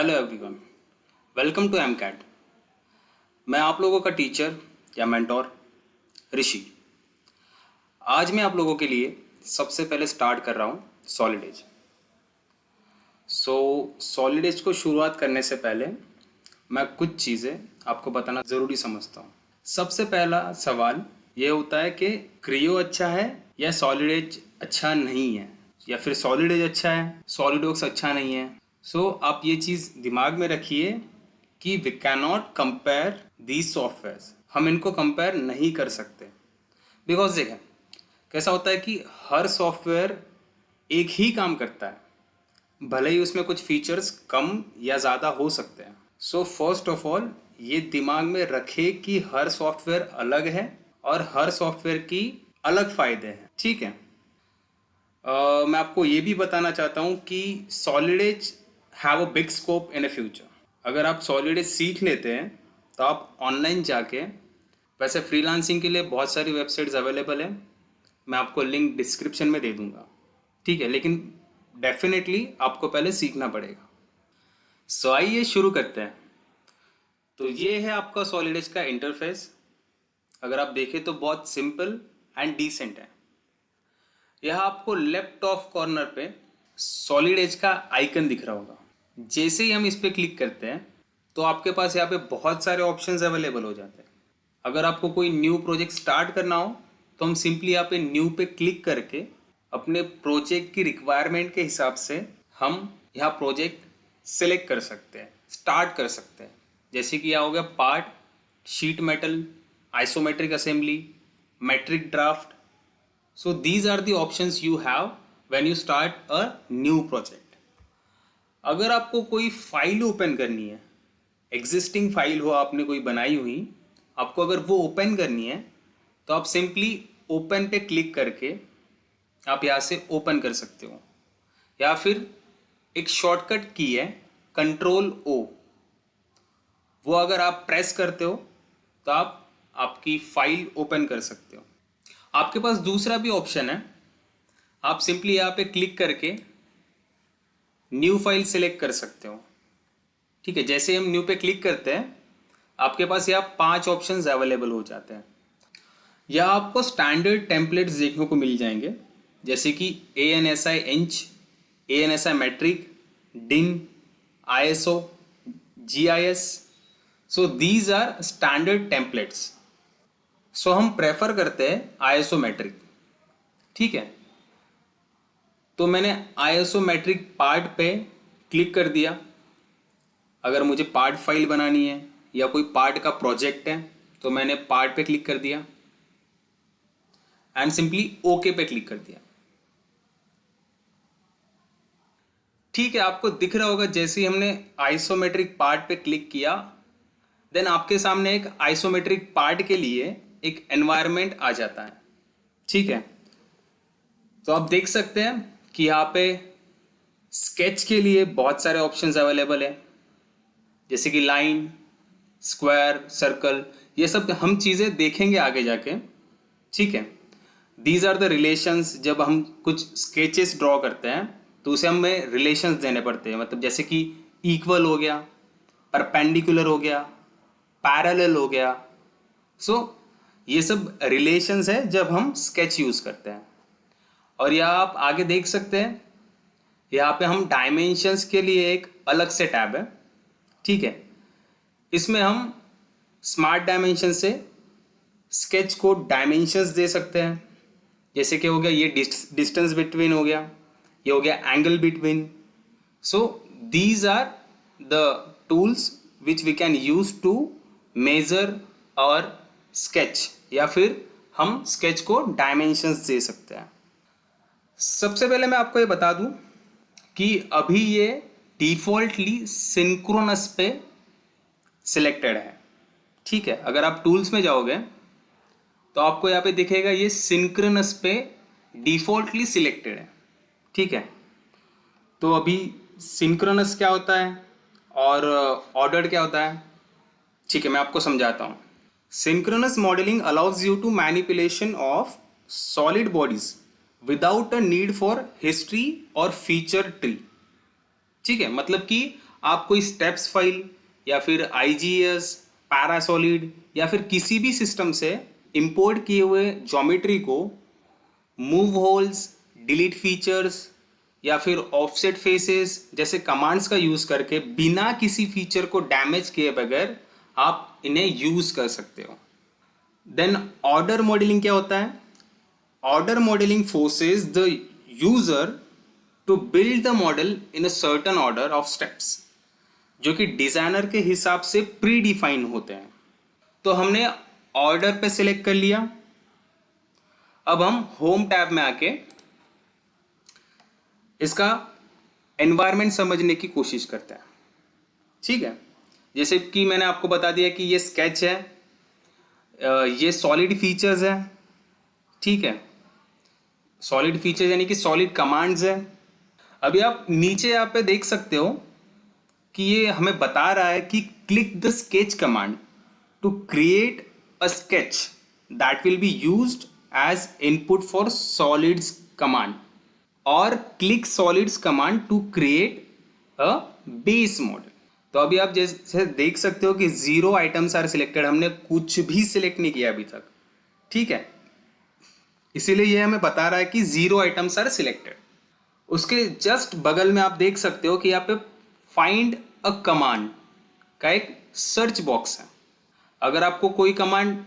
Hello everyone, welcome to MCAT. मैं आप लोगों का टीचर या मेंटोर ऋषि। आज मैं आप लोगों के लिए सबसे पहले स्टार्ट कर रहा हूँ सॉलिड एज। सॉलिड एज को शुरुआत करने से पहले मैं कुछ चीज़ें आपको बताना ज़रूरी समझता हूँ। सबसे पहला सवाल ये होता है कि क्रियो अच्छा है या सॉलिड एज अच्छा नहीं है, या फिर सॉलिड एज अच्छा है सॉलिड वर्क्स अच्छा नहीं है। आप ये चीज़ दिमाग में रखिए कि we can not compare these software. हम इनको कंपेयर नहीं कर सकते, बिकॉज देखें कैसा होता है कि हर सॉफ्टवेयर एक ही काम करता है, भले ही उसमें कुछ फीचर्स कम या ज़्यादा हो सकते हैं। फर्स्ट ऑफ ऑल ये दिमाग में रखे कि हर सॉफ्टवेयर अलग है और हर सॉफ्टवेयर की अलग फ़ायदे हैं, ठीक है। मैं आपको ये भी बताना चाहता हूँ कि solid edge have a big scope in a future. अगर आप सॉलिड एज सीख लेते हैं तो आप ऑनलाइन जाके, वैसे फ्रीलांसिंग के लिए बहुत सारी वेबसाइट्स अवेलेबल है, मैं आपको लिंक डिस्क्रिप्शन में दे दूंगा, ठीक है, लेकिन डेफिनेटली आपको पहले सीखना पड़ेगा। आइए शुरू करते हैं। तो ये है आपका सॉलिड एज का इंटरफेस। अगर आप देखें तो बहुत सिंपल एंड डिसेंट है। यह आपको लेफ्ट ऑफ कॉर्नर पे सॉलिड एज का आइकन दिख रहा होगा। जैसे ही हम इस पर क्लिक करते हैं तो आपके पास यहाँ पे बहुत सारे ऑप्शंस अवेलेबल हो जाते हैं। अगर आपको कोई न्यू प्रोजेक्ट स्टार्ट करना हो तो हम सिंपली यहाँ पे न्यू पे क्लिक करके अपने प्रोजेक्ट की रिक्वायरमेंट के हिसाब से हम यहाँ प्रोजेक्ट सेलेक्ट कर सकते हैं, स्टार्ट कर सकते हैं। जैसे कि यहाँ हो गया part, sheet metal, isometric assembly, metric draft. these are the options you have when you start a new project. अगर आपको कोई फाइल ओपन करनी है, एग्जिस्टिंग फाइल हो आपने कोई बनाई हुई, आपको अगर वो ओपन करनी है तो आप सिंपली ओपन पे क्लिक करके आप यहाँ से ओपन कर सकते हो, या फिर एक शॉर्टकट की है कंट्रोल ओ, वो अगर आप प्रेस करते हो तो आप आपकी फाइल ओपन कर सकते हो। आपके पास दूसरा भी ऑप्शन है, आप सिंपली यहाँ पे क्लिक करके न्यू फाइल सेलेक्ट कर सकते हो, ठीक है। जैसे हम न्यू पे क्लिक करते हैं आपके पास यहाँ 5 ऑप्शंस अवेलेबल हो जाते हैं। यहाँ आपको स्टैंडर्ड टेम्पलेट्स देखने को मिल जाएंगे, जैसे कि ANSI inch, ANSI metric, DIN, ISO, GIS। These are standard templates. हम प्रेफर करते हैं ISO मैट्रिक, ठीक है। तो मैंने ISO मैट्रिक पार्ट पे क्लिक कर दिया। अगर मुझे पार्ट फाइल बनानी है या कोई पार्ट का प्रोजेक्ट है तो मैंने पार्ट पे क्लिक कर दिया एंड सिंपली ओके पे क्लिक कर दिया, ठीक है। आपको दिख रहा होगा जैसे ही हमने आइसोमेट्रिक पार्ट पे क्लिक किया, देन आपके सामने एक आइसोमेट्रिक पार्ट के लिए एक एनवायरनमेंट आ जाता है, ठीक है। तो आप देख सकते हैं कि यहाँ पे स्केच के लिए बहुत सारे ऑप्शंस अवेलेबल है, जैसे कि लाइन, स्क्वायर, सर्कल, ये सब हम चीज़ें देखेंगे आगे जाके, ठीक है। These are the relations. जब हम कुछ स्केचेस ड्रॉ करते हैं तो उसे हमें रिलेशंस देने पड़ते हैं, मतलब जैसे कि इक्वल हो गया, परपेंडिकुलर हो गया, पैरेलल हो गया। ये सब रिलेशंस है जब हम स्केच यूज़ करते हैं। और यहाँ आप आगे देख सकते हैं, यहाँ पे हम डायमेंशंस के लिए एक अलग से टैब है, ठीक है। इसमें हम स्मार्ट डायमेंशन से स्केच को डायमेंशंस दे सकते हैं, जैसे कि हो गया ये डिस्टेंस बिटवीन हो गया, ये हो गया angle between. These are the tools which we can use to measure और स्केच, या फिर हम स्केच को डायमेंशंस दे सकते हैं। सबसे पहले मैं आपको ये बता दूं कि अभी ये डिफॉल्टली सिंक्रोनस पे सिलेक्टेड है, ठीक है। अगर आप टूल्स में जाओगे तो आपको यहाँ पे दिखेगा ये सिंक्रोनस पे डिफॉल्टली सिलेक्टेड है, ठीक है। तो अभी सिंक्रोनस क्या होता है और ऑर्डर्ड क्या होता है, ठीक है, मैं आपको समझाता हूँ। Synchronous modelling allows you to manipulation of solid bodies without a need for history और फीचर ट्री, ठीक है। मतलब कि आप कोई स्टेप्स फाइल या फिर आईजीएस, पैरासॉलिड या फिर किसी भी सिस्टम से इंपोर्ट किए हुए ज्योमेट्री को मूव होल्स, डिलीट फीचर्स या फिर ऑफसेट फेसेस जैसे कमांड्स का यूज करके बिना किसी फीचर को डैमेज किए बगैर आप इन्हें यूज कर सकते हो। देन ऑर्डर मॉडलिंग क्या होता है? Order modelling forces the user to build the model in a certain order of steps, जो कि डिजाइनर के हिसाब से प्री डिफाइन होते हैं। तो हमने ऑर्डर पे सिलेक्ट कर लिया। अब हम होम टैब में आके इसका एनवायरनमेंट समझने की कोशिश करते हैं। ठीक है, जैसे कि मैंने आपको बता दिया कि ये स्केच है, ये सॉलिड फीचर्स है। ठीक है, सॉलिड फीचर्स यानी कि सॉलिड कमांड्स है। अभी आप नीचे यहाँ पे देख सकते हो कि ये हमें बता रहा है कि click the sketch command to create a sketch that will be used as input for solids command, और click solids command to create a base model. तो अभी आप जैसे देख सकते हो कि 0 आइटम्स आर सिलेक्टेड, हमने कुछ भी सिलेक्ट नहीं किया अभी तक। ठीक है, इसीलिए ये हमें बता रहा है कि 0 आइटम्स आर सिलेक्टेड। उसके जस्ट बगल में आप देख सकते हो कि यहाँ पे फाइंड अ कमांड का एक सर्च बॉक्स है। अगर आपको कोई कमांड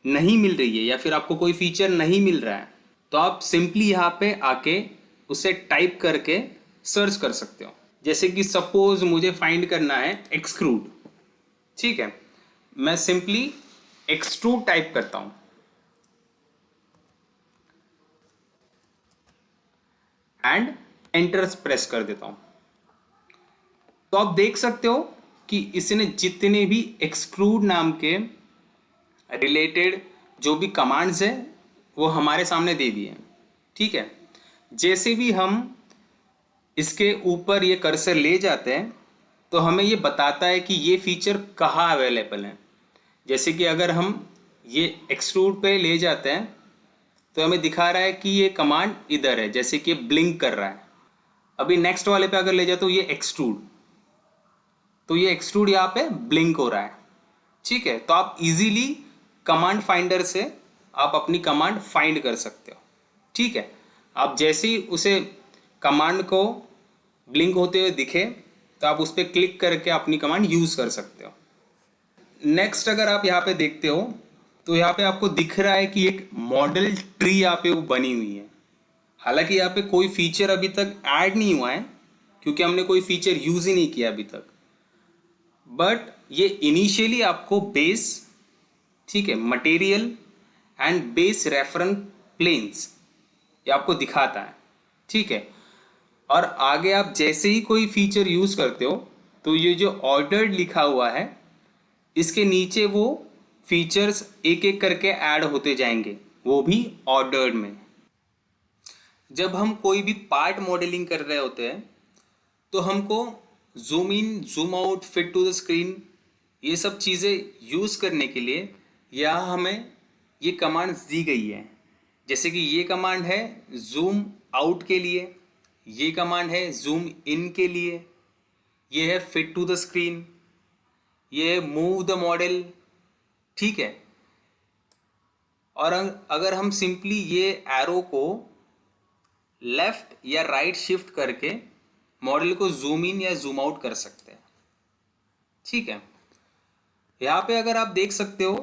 नहीं मिल रही है या फिर आपको कोई फीचर नहीं मिल रहा है तो आप सिंपली यहाँ पे आके उसे टाइप करके सर्च कर सकते हो। जैसे कि सपोज मुझे फाइंड करना है एक्सट्रूड। ठीक है, मैं सिंपली एक्सट्रूड टाइप करता हूं एंड एंटर प्रेस कर देता हूं। तो आप देख सकते हो कि इसने जितने भी एक्सट्रूड नाम के रिलेटेड जो भी कमांड्स है वो हमारे सामने दे दिए हैं। ठीक है, जैसे भी हम इसके ऊपर ये कर्सर ले जाते हैं तो हमें ये बताता है कि ये फीचर कहाँ अवेलेबल है। जैसे कि अगर हम ये एक्सट्रूड पे ले जाते हैं तो हमें दिखा रहा है कि ये कमांड इधर है, जैसे कि ब्लिंक कर रहा है। अभी नेक्स्ट वाले पे अगर ले जाते हो ये एक्सट्रूड, तो ये एक्सट्रूड यहाँ पे ब्लिंक हो रहा है। ठीक है, तो आप इजीली कमांड फाइंडर से आप अपनी कमांड फाइंड कर सकते हो। ठीक है, आप जैसे ही उसे कमांड को ब्लिंक होते हुए दिखे तो आप उस पर क्लिक करके अपनी कमांड यूज कर सकते हो। नेक्स्ट अगर आप यहाँ पे देखते हो तो यहाँ पे आपको दिख रहा है कि एक मॉडल ट्री यहाँ पे वो बनी हुई है। हालांकि यहाँ पे कोई फीचर अभी तक ऐड नहीं हुआ है क्योंकि हमने कोई फीचर यूज ही नहीं किया अभी तक, बट ये इनिशियली आपको बेस, ठीक है, material and base reference planes ये आपको दिखाता है। ठीक है, और आगे आप जैसे ही कोई फीचर यूज करते हो तो ये जो ऑर्डर्ड लिखा हुआ है इसके नीचे वो फीचर्स एक एक करके ऐड होते जाएंगे, वो भी ऑर्डर्ड में। जब हम कोई भी पार्ट मॉडलिंग कर रहे होते हैं तो हमको zoom in, zoom out, fit to the screen ये सब चीज़ें यूज़ करने के लिए यहाँ हमें ये कमांड्स दी गई है। जैसे कि ये कमांड है जूम आउट के लिए, ये कमांड है जूम इन के लिए, ये है फिट टू द स्क्रीन, ये है मूव द मॉडल। ठीक है, और अगर हम सिंपली ये एरो को लेफ्ट या राइट शिफ्ट करके मॉडल को जूम इन या जूम आउट कर सकते हैं। ठीक है, यहाँ पे अगर आप देख सकते हो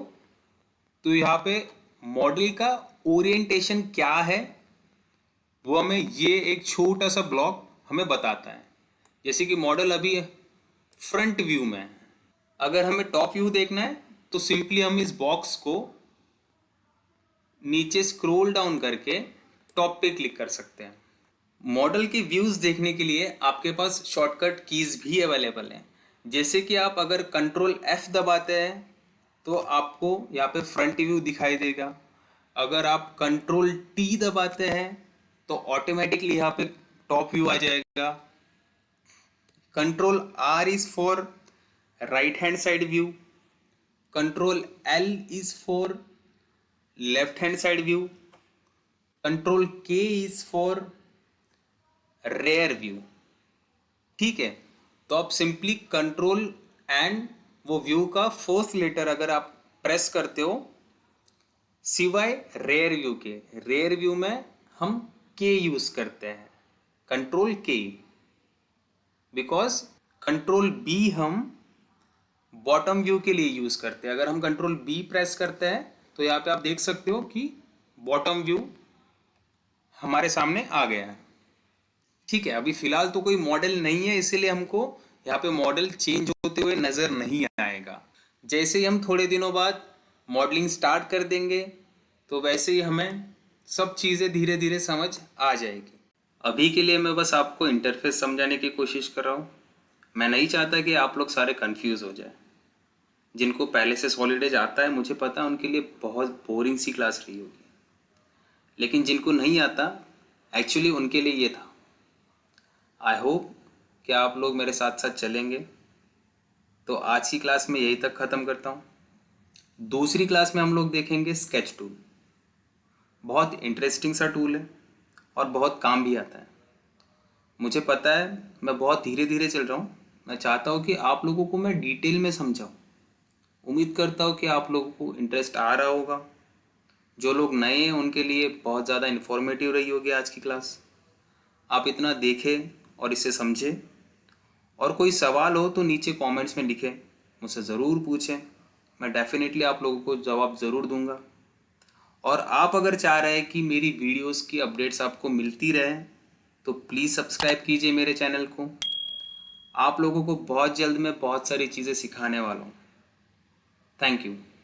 तो यहाँ पे मॉडल का ओरिएंटेशन क्या है वो हमें ये एक छोटा सा ब्लॉक हमें बताता है। जैसे कि मॉडल अभी फ्रंट व्यू में है, अगर हमें टॉप व्यू देखना है तो सिंपली हम इस बॉक्स को नीचे स्क्रॉल डाउन करके टॉप पे क्लिक कर सकते हैं। मॉडल के व्यूज़ देखने के लिए आपके पास शॉर्टकट कीज़ भी अवेलेबल हैं। जैसे कि आप अगर कंट्रोल F दबाते हैं तो आपको यहाँ पे फ्रंट व्यू दिखाई देगा। अगर आप कंट्रोल T दबाते हैं तो ऑटोमेटिकली यहाँ पे टॉप व्यू आ जाएगा। Control R is for right hand side view, control L is for left hand side view, control K is for rear view. ठीक है, तो आप सिंपली कंट्रोल एंड वो व्यू का फोर्थ लेटर अगर आप प्रेस करते हो, सिवाय रेयर व्यू के, रेयर व्यू में हम के यूज करते हैं, कंट्रोल के, बिकॉज कंट्रोल बी हम बॉटम व्यू के लिए यूज करते हैं। अगर हम कंट्रोल बी प्रेस करते हैं तो यहाँ पे आप देख सकते हो कि बॉटम व्यू हमारे सामने आ गया है। ठीक है, अभी फिलहाल तो कोई मॉडल नहीं है, इसीलिए हमको यहाँ पे मॉडल चेंज होते हुए नजर नहीं आएगा। जैसे ही हम थोड़े दिनों बाद मॉडलिंग स्टार्ट कर देंगे तो वैसे ही हमें सब चीज़ें धीरे धीरे समझ आ जाएगी। अभी के लिए मैं बस आपको इंटरफेस समझाने की कोशिश कर रहा हूँ। मैं नहीं चाहता कि आप लोग सारे कंफ्यूज हो जाए। जिनको पहले से सॉलिड एज आता है, मुझे पता है उनके लिए बहुत बोरिंग सी क्लास रही होगी, लेकिन जिनको नहीं आता एक्चुअली उनके लिए ये था। आई होप कि आप लोग मेरे साथ साथ चलेंगे। तो आज की क्लास में यही तक ख़त्म करता हूँ। दूसरी क्लास में हम लोग देखेंगे स्केच टूल। बहुत इंटरेस्टिंग सा टूल है और बहुत काम भी आता है। मुझे पता है मैं बहुत धीरे धीरे चल रहा हूँ। मैं चाहता हूँ कि आप लोगों को मैं डिटेल में समझाऊँ। उम्मीद करता हूँ कि आप लोगों को इंटरेस्ट आ रहा होगा। जो लोग नए हैं उनके लिए बहुत ज़्यादा इन्फॉर्मेटिव रही होगी आज की क्लास। आप इतना देखें और इसे समझें, और कोई सवाल हो तो नीचे कमेंट्स में लिखें, मुझसे ज़रूर पूछें। मैं डेफिनेटली आप लोगों को जवाब ज़रूर दूंगा। और आप अगर चाह रहे हैं कि मेरी वीडियोस की अपडेट्स आपको मिलती रहे तो प्लीज़ सब्सक्राइब कीजिए मेरे चैनल को। आप लोगों को बहुत जल्द मैं बहुत सारी चीज़ें सिखाने वाला हूँ। Thank you.